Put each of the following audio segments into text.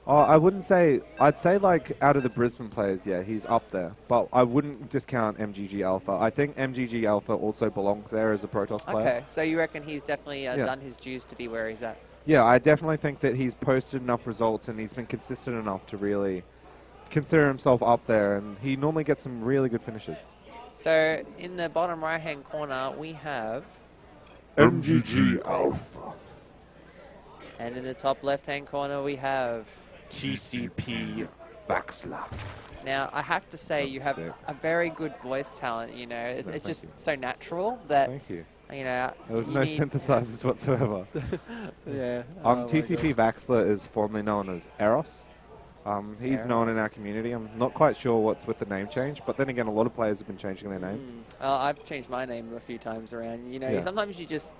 Oh, I wouldn't say. I'd say like out of the Brisbane players, yeah, he's up there. But I wouldn't discount mGG Alpha. I think mGG Alpha also belongs there as a Protoss player. Okay, so you reckon he's definitely done his dues to be where he's at? Yeah, I definitely think that he's posted enough results and he's been consistent enough to really consider himself up there. And he normally gets some really good finishes. So in the bottom right-hand corner, we have mGG Alpha. And in the top left-hand corner, we have TCP Vaxler. Now, I have to say, you have a very good voice talent, you know. It's just so natural that, thank you. You know, there was no synthesizers whatsoever. Yeah. TCP Vaxler is formerly known as Eros. He's known in our community. I'm not quite sure what's with the name change, but then again, a lot of players have been changing their names. I've changed my name a few times around. You know, sometimes you just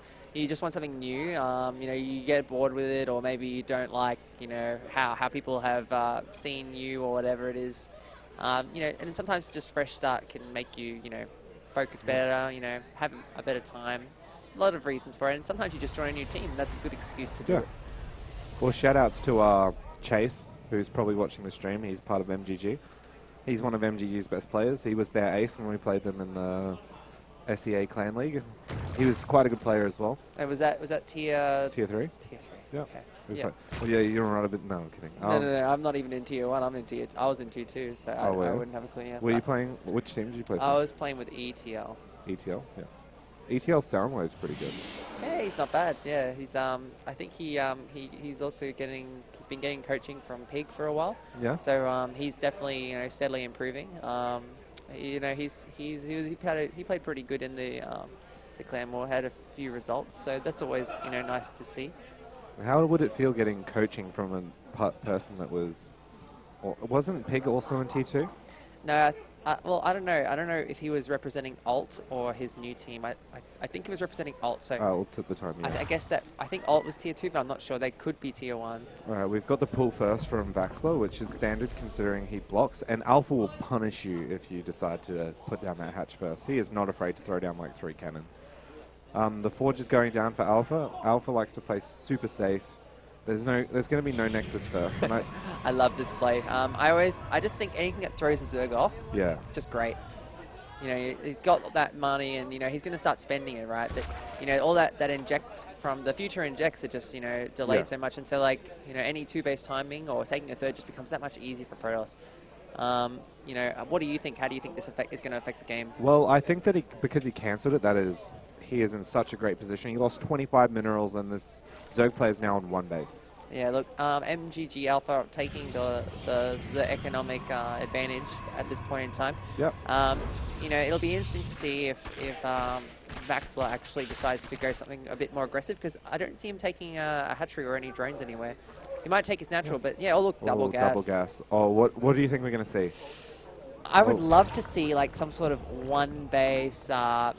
want something new. You know, you get bored with it, or maybe you don't like, you know, how people have seen you or whatever it is. You know, and sometimes just fresh start can make you, you know, focus better. You know, have a better time. A lot of reasons for it, and sometimes you just join a new team. That's a good excuse to do it. Well, shout outs to Chase, who's probably watching the stream. He's part of MGG. He's one of MGG's best players. He was their ace when we played them in the SEA Clan League. He was quite a good player as well. Was that tier 3? Tier 3. Yeah. Okay. Yeah. Well, yeah, you're right a bit. No, I'm kidding. No, I'm not even in tier 1. I'm in tier. I was in tier 2, so I wouldn't have a clue. Yeah. Were you playing? Which team did you play? I was playing with ETL. ETL, yeah. ETL Soundwave's pretty good. Yeah, he's not bad. Yeah, he's I think he's also he's been getting coaching from Pig for a while. Yeah. So he's definitely, you know, steadily improving. You know, he played pretty good in the Clan War, had a few results, so that's always, you know, nice to see. How would it feel getting coaching from a person that wasn't Pig also in T2? No, well, I don't know. I don't know if he was representing Alt or his new team. I think he was representing Alt. So Alt at the time, yeah. I think Alt was tier 2, but I'm not sure. They could be tier 1. All right, we've got the pull first from Vaxler, which is standard considering he blocks, and Alpha will punish you if you decide to put down that hatch first. He is not afraid to throw down like 3 cannons. The Forge is going down for Alpha. Alpha likes to play super safe. There's going to be no Nexus first. And I love this play. I just think anything that throws a Zerg off, just great. You know, he's got that money, and you know he's going to start spending it, right? That, you know, all that inject from the future injects are just, you know, delayed so much, and so like, you know, any 2-base timing or taking a third just becomes that much easier for Protoss. You know, what do you think? How do you think this is going to affect the game? Well, I think that because he cancelled it, he is in such a great position. He lost 25 minerals, and this Zerg player is now on 1 base. Yeah, look, mGG Alpha taking the economic advantage at this point in time. Yep. You know, it'll be interesting to see if Vaxler actually decides to go something a bit more aggressive, because I don't see him taking a hatchery or any drones anyway. He might take his natural, but yeah, look, double gas. Double gas. Oh, what do you think we're going to see? I would love to see like some sort of 1-base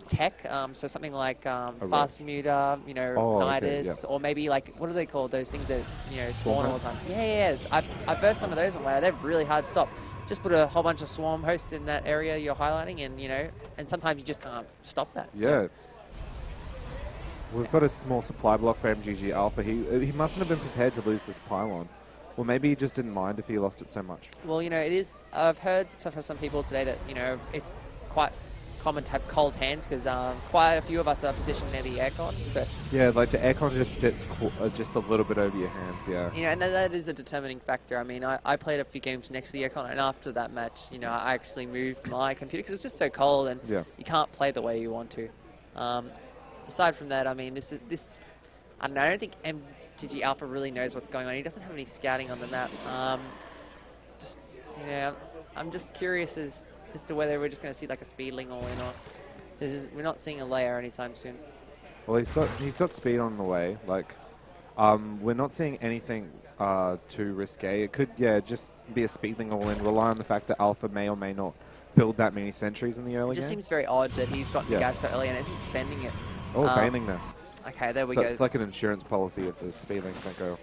tech, so something like fast muter, you know, Nidus, or maybe like, what are they called? Those things that, you know, spawn all the time. Yeah. I've versed some of those on later. They're really hard to stop. Just put a whole bunch of swarm hosts in that area you're highlighting, and you know, and sometimes you just can't stop that. Yeah. So. We've got a small supply block for mGG Alpha. He mustn't have been prepared to lose this pylon. Well, maybe he just didn't mind if he lost it so much. Well, you know, it is. I've heard from some people today that, you know, it's quite common to have cold hands, because quite a few of us are positioned near the aircon. So yeah, like the aircon just sits just a little bit over your hands, yeah. You know, and that is a determining factor. I mean, I played a few games next to the aircon, and after that match, you know, I actually moved my computer because it's just so cold, and you can't play the way you want to. Aside from that, I mean, this I don't know. I don't think mGG Alpha really knows what's going on. He doesn't have any scouting on the map. Just, you know, I'm just curious as to whether we're just going to see like a speedling all in, or we're not seeing a layer anytime soon. Well, he's got speed on the way. Like, we're not seeing anything too risque. It could just be a speedling all in. Rely on the fact that Alpha may or may not build that many sentries in the early game. It just seems very odd that he's got the gas so early and isn't spending it. Oh, Baning Nest. Okay, there we go. So it's like an insurance policy if the speedlings don't go.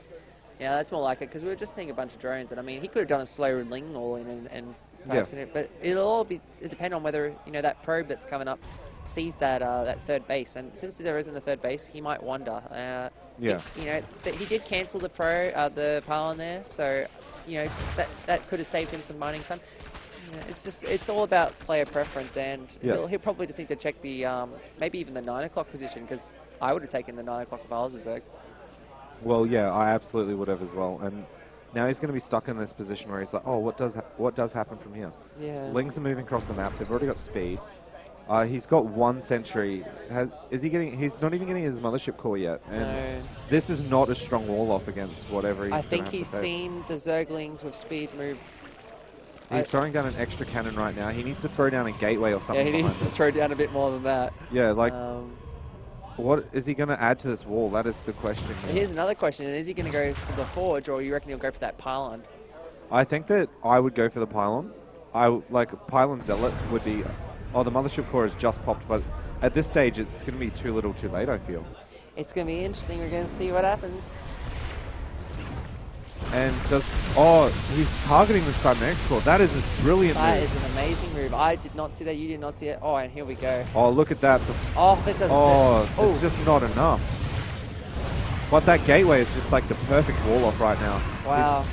Yeah, that's more like it, because we were just seeing a bunch of drones, and I mean, he could have done a slow ling all in and perhaps in it, but it'll depend on whether, you know, that probe that's coming up sees that that third base, and since there isn't a third base, he might wonder. You know, but he did cancel the pylon there, so you know, that could have saved him some mining time. Yeah, it's all about player preference, and he'll probably just need to check the maybe even the 9 o'clock position, because I would have taken the 9 o'clock if I was a Zerg. Well, yeah, I absolutely would have as well. And now he's going to be stuck in this position where he's like, oh, what does happen from here? Yeah. Lings are moving across the map. They've already got speed. He's got 1 sentry. He's not even getting his mothership core yet. And this is not a strong wall off against whatever he's I think he's seen the Zerglings with speed move. He's throwing down an extra cannon right now. He needs to throw down a gateway or something. Yeah, he needs to throw down a bit more than that. Yeah, like, what is he going to add to this wall? That is the question. Here's another question. Is he going to go for the forge, or you reckon he'll go for that pylon? I think that I would go for the pylon. Pylon Zealot would be... Oh, the mothership core has just popped, but at this stage, it's going to be too little too late, I feel. It's going to be interesting. We're going to see what happens. And he's targeting the CyniX core. That is a brilliant move. That is an amazing move. I did not see that. You did not see it. Oh, and here we go. Oh, look at that. This doesn't it's just not enough. But that gateway is just like the perfect wall off right now. Wow.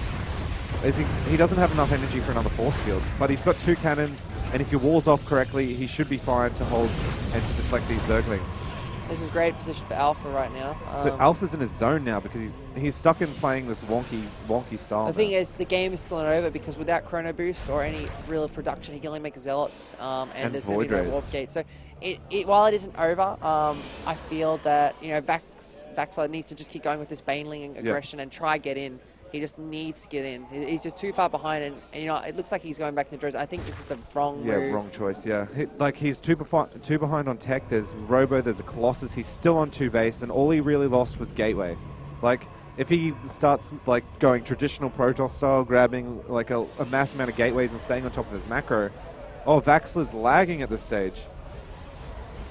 He doesn't have enough energy for another force field, but he's got 2 cannons, and if your wall's off correctly, he should be fine to hold and to deflect these Zerglings. This is great position for Alpha right now. So Alpha's in his zone now because he's stuck in playing this wonky style. The thing is, the game is still not over, because without Chrono Boost or any real production, he can only make Zealots, and there's going to be no Warp Gate. So while it isn't over, I feel that, you know, Vaxler needs to just keep going with this Baneling aggression and try get in. He just needs to get in. He's just too far behind, and you know, it looks like he's going back to Drones. I think this is the wrong move. Wrong choice, yeah. He's too behind on tech. There's Robo, there's a Colossus. He's still on 2 base, and all he really lost was Gateway. Like, if he starts like going traditional Protoss style, grabbing like a mass amount of gateways and staying on top of his macro, Vaxler's lagging at this stage.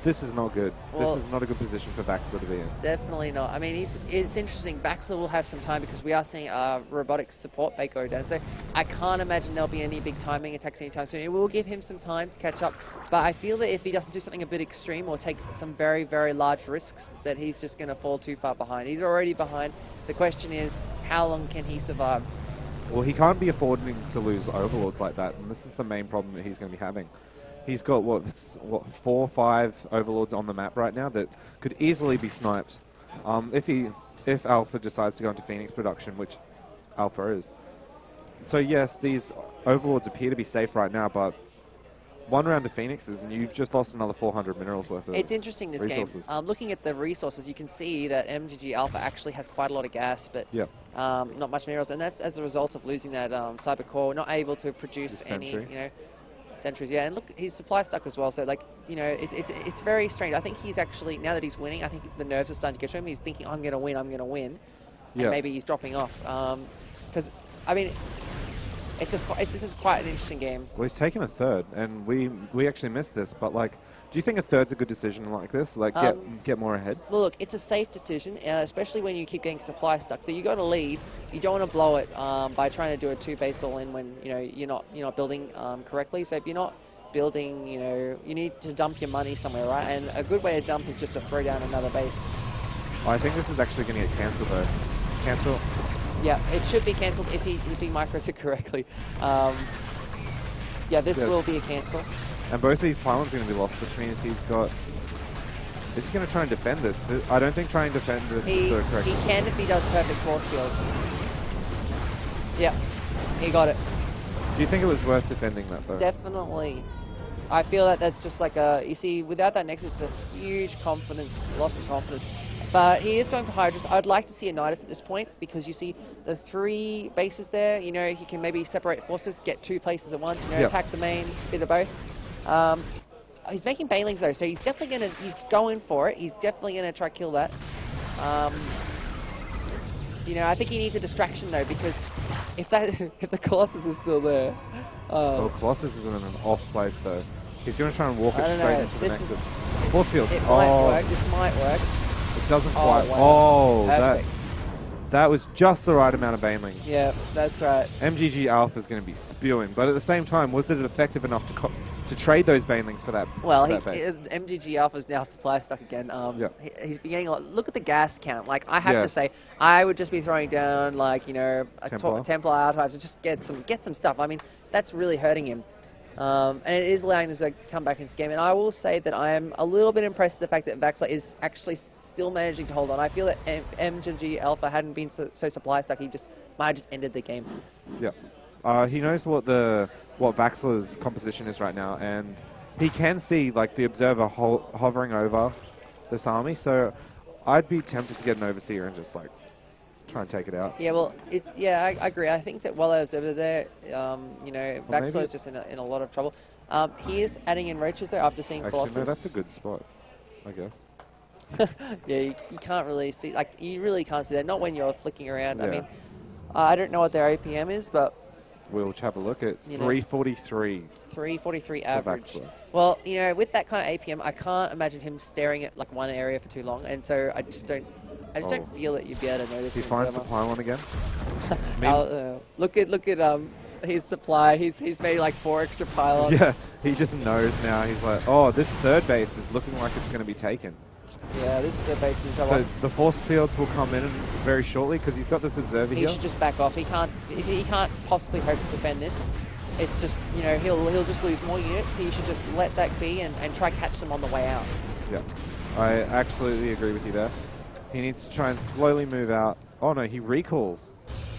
This is not good. Well, this is not a good position for Vaxler to be in. Definitely not. I mean, it's interesting. Vaxler will have some time, because we are seeing robotics support bait go down. So I can't imagine there'll be any big timing attacks anytime soon. It will give him some time to catch up. But I feel that if he doesn't do something a bit extreme or take some very, very large risks, that he's just going to fall too far behind. He's already behind. The question is, how long can he survive? Well, he can't be affording to lose Overlords like that, and this is the main problem that he's going to be having. He's got, what 4 or 5 Overlords on the map right now that could easily be sniped if Alpha decides to go into Phoenix production, which Alpha is. So yes, these Overlords appear to be safe right now, but 1 round of Phoenixes and you've just lost another 400 minerals worth of It's interesting, this resources. Game. Looking at the resources, you can see that MGG Alpha actually has quite a lot of gas, but not much minerals, and that's as a result of losing that Cyber Core, not able to produce any, you know, sentries. Yeah, and look, he's supply stuck as well, so like, you know, it's very strange. I think he's actually, now that he's winning, I think the nerves are starting to get to him. He's thinking, I'm going to win, and maybe he's dropping off. Because, I mean, this is quite an interesting game. Well, he's taken a 3rd, and we actually missed this, but like, do you think a 3rd's a good decision like this? Like, get more ahead? Well, look, it's a safe decision, especially when you keep getting supply stuck. So you got to lead. You don't want to blow it by trying to do a 2 base all in when, you know, you're not building correctly. So if you're not building, you know, you need to dump your money somewhere, right? And a good way to dump is just to throw down another base. I think this is actually going to get cancelled though. Cancel. Yeah, it should be cancelled if he micros it correctly. Yeah, this will be a cancel. And both of these pylons are going to be lost, which means he's got... Is he going to try and defend this? I don't think trying to defend this is the correct... He can if he does perfect force fields. Yeah, he got it. Do you think it was worth defending that, though? Definitely. I feel that that's just like a... You see, without that Nexus, it's a huge loss of confidence. But he is going for Hydras. I'd like to see a Nidus at this point, because you see the 3 bases there. You know, he can maybe separate forces, get 2 places at once, you know, attack the main, bit of both. He's making Banelings though, so he's definitely he's going for it. He's definitely gonna try to kill that. You know, I think he needs a distraction though, because if the Colossus is still there. Well, Colossus is in an off place though. He's gonna try and walk it straight into the Nexus. Force field. It might work. This might work. It doesn't quite. Wow. That was just the right amount of Banelings. Yeah, that's right. MGG Alpha is going to be spewing, but at the same time, was it effective enough to trade those banelings for that. Well, for that base. MGG Alpha's now supply stuck again. He's been getting a lot. Look at the gas count. Like, I have to Yes. say, I would just be throwing down, like, you know, a Templar. Templar archives to just get some stuff. I mean, that's really hurting him. And it is allowing the Zerg to come back into this game. And I will say that I am a little bit impressed with the fact that Vaxler is actually still managing to hold on. I feel that MGG Alpha hadn't been so supply stuck, he might have just ended the game. Yeah. He knows what Vaxler's composition is right now, and he can see, like, the Observer hovering over this army. So I'd be tempted to get an Overseer and just, like, try and take it out. Yeah, well, I agree. I think that while I was over there, you know, Vaxler is just in a lot of trouble. He is adding in roaches, though, after seeing Colossus. No, that's a good spot, I guess. Yeah, you can't really see, like, you really can't see that. Not when you're flicking around. Yeah. I mean, I don't know what their APM is, but we'll have a look. It's 343. 343 average. Well, you know, with that kind of APM, I can't imagine him staring at, like, one area for too long, and so I just don't feel that you'd be able to notice. He finds the pylon again. Look at his supply. He's made like 4 extra pylons. Yeah, he just knows now. He's like, oh, this third base is looking like it's going to be taken. Yeah, this is the base in trouble. So the force fields will come in very shortly because he's got this observer here. He should just back off. He can't possibly hope to defend this. It's just, you know, he'll just lose more units. He should just let that be and try catch them on the way out. Yeah, I absolutely agree with you there. He needs to try and slowly move out. Oh no, he recalls.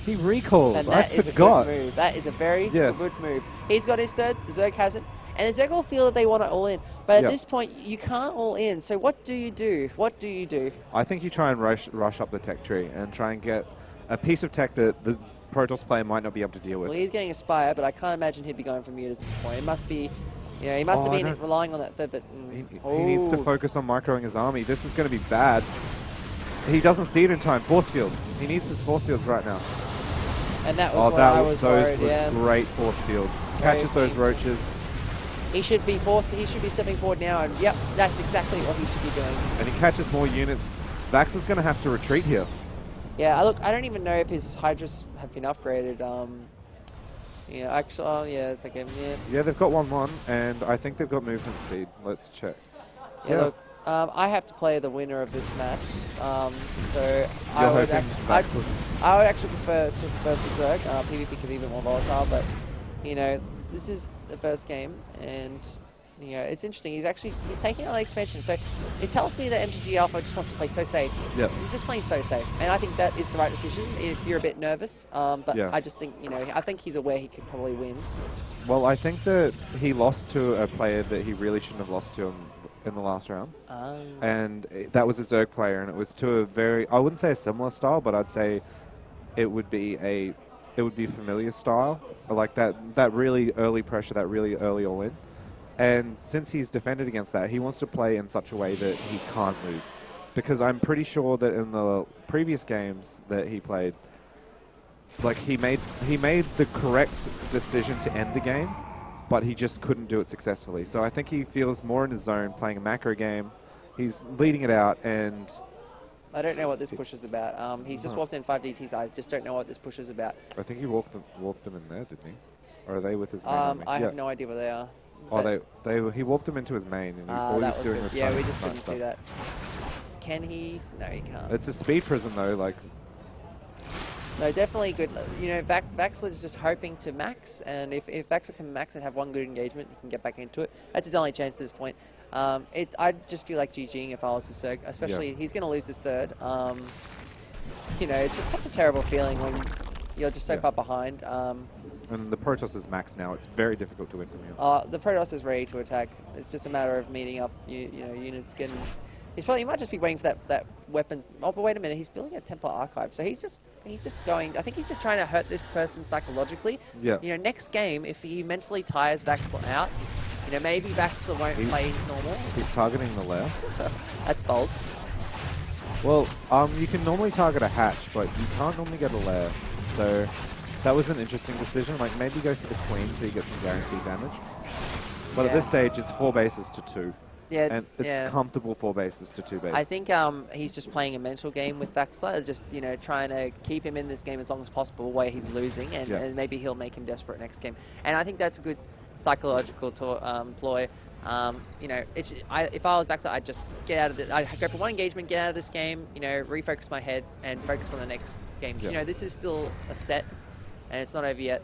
He recalls. And that is a good move. That is a very good move. He's got his third. The Zerg hasn't. And the Zerg will feel that they want to all in. But at this point, you can't all in. So what do you do? What do you do? I think you try and rush up the tech tree and try and get a piece of tech that the Protoss player might not be able to deal with. Well, he's getting a Spire, but I can't imagine he'd be going for mutas at this point. It must be, you know, he must have been relying on that third. But he needs to focus on microing his army. This is going to be bad. He doesn't see it in time. Force fields. He needs his force fields right now. And that was I was worried. Those were great force fields. Catches those roaches. He should be stepping forward now, and yep, that's exactly what he should be doing. And he catches more units. Vax is going to have to retreat here. Yeah, look, I don't even know if his Hydras have been upgraded. Yeah, actually, yeah, it's okay. Yeah, they've got 1-1, and I think they've got movement speed. Let's check. Yeah, look, I have to play the winner of this match, so I would actually prefer to versus Zerg. PvP could be a bit more volatile, but you know, this is the first game, and you know, it's interesting. He's taking on the expansion, so it tells me that MGG Alpha just wants to play so safe. Yeah, he's just playing so safe, and I think that is the right decision. If you're a bit nervous, but I just think, you know, I think he's aware he could probably win. Well, I think that he lost to a player that he really shouldn't have lost to in the last round, and that was a Zerg player, and it was to a very, I wouldn't say a similar style, but I'd say it would be familiar style, like that really early pressure, that really early all in. And since he's defended against that, he wants to play in such a way that he can't lose, because I'm pretty sure that in the previous games that he played, like he made the correct decision to end the game, but he just couldn't do it successfully. So I think he feels more in his zone, playing a macro game. He's leading it out, and I don't know what this push is about. He's just walked in 5 DTs. I just don't know what this push is about. I think he walked them in there, didn't he? Or are they with his main army? I have no idea where they are. Oh, he walked them into his main, and all he was doing was we just couldn't see that. Can he? No, he can't. It's a speed prism, though. Like, no, definitely good. You know, Vaxler's just hoping to max, and if Vaxler can max and have one good engagement, he can get back into it. That's his only chance at this point. I'd just feel like GGing if I was the Zerg, especially he's going to lose his third. You know, it's just such a terrible feeling when you're just so far behind. And the Protoss is maxed now. It's very difficult to win from here. The Protoss is ready to attack. It's just a matter of meeting up. You know, units getting. He might just be waiting for that weapons. Oh, but wait a minute, he's building a Templar archive, so he's just going. I think he's just trying to hurt this person psychologically. Yeah. You know, next game, if he mentally tires Vaxler out, you know, maybe Vaxler won't play normal. He's targeting the lair. That's bold. Well, you can normally target a hatch, but you can't normally get a lair. So that was an interesting decision. Like, maybe go for the queen so you get some guaranteed damage. But at this stage, it's 4 bases to 2. Yeah, and it's comfortable 4 bases to 2 bases. I think he's just playing a mental game with Vaxler, just, you know, trying to keep him in this game as long as possible where he's losing, and maybe he'll make him desperate next game. And I think that's good. psychological ploy. You know, if I was Vaxler, I'd just get out of it. I'd go for one engagement, get out of this game, you know, refocus my head and focus on the next game. You know, this is still a set and it's not over yet.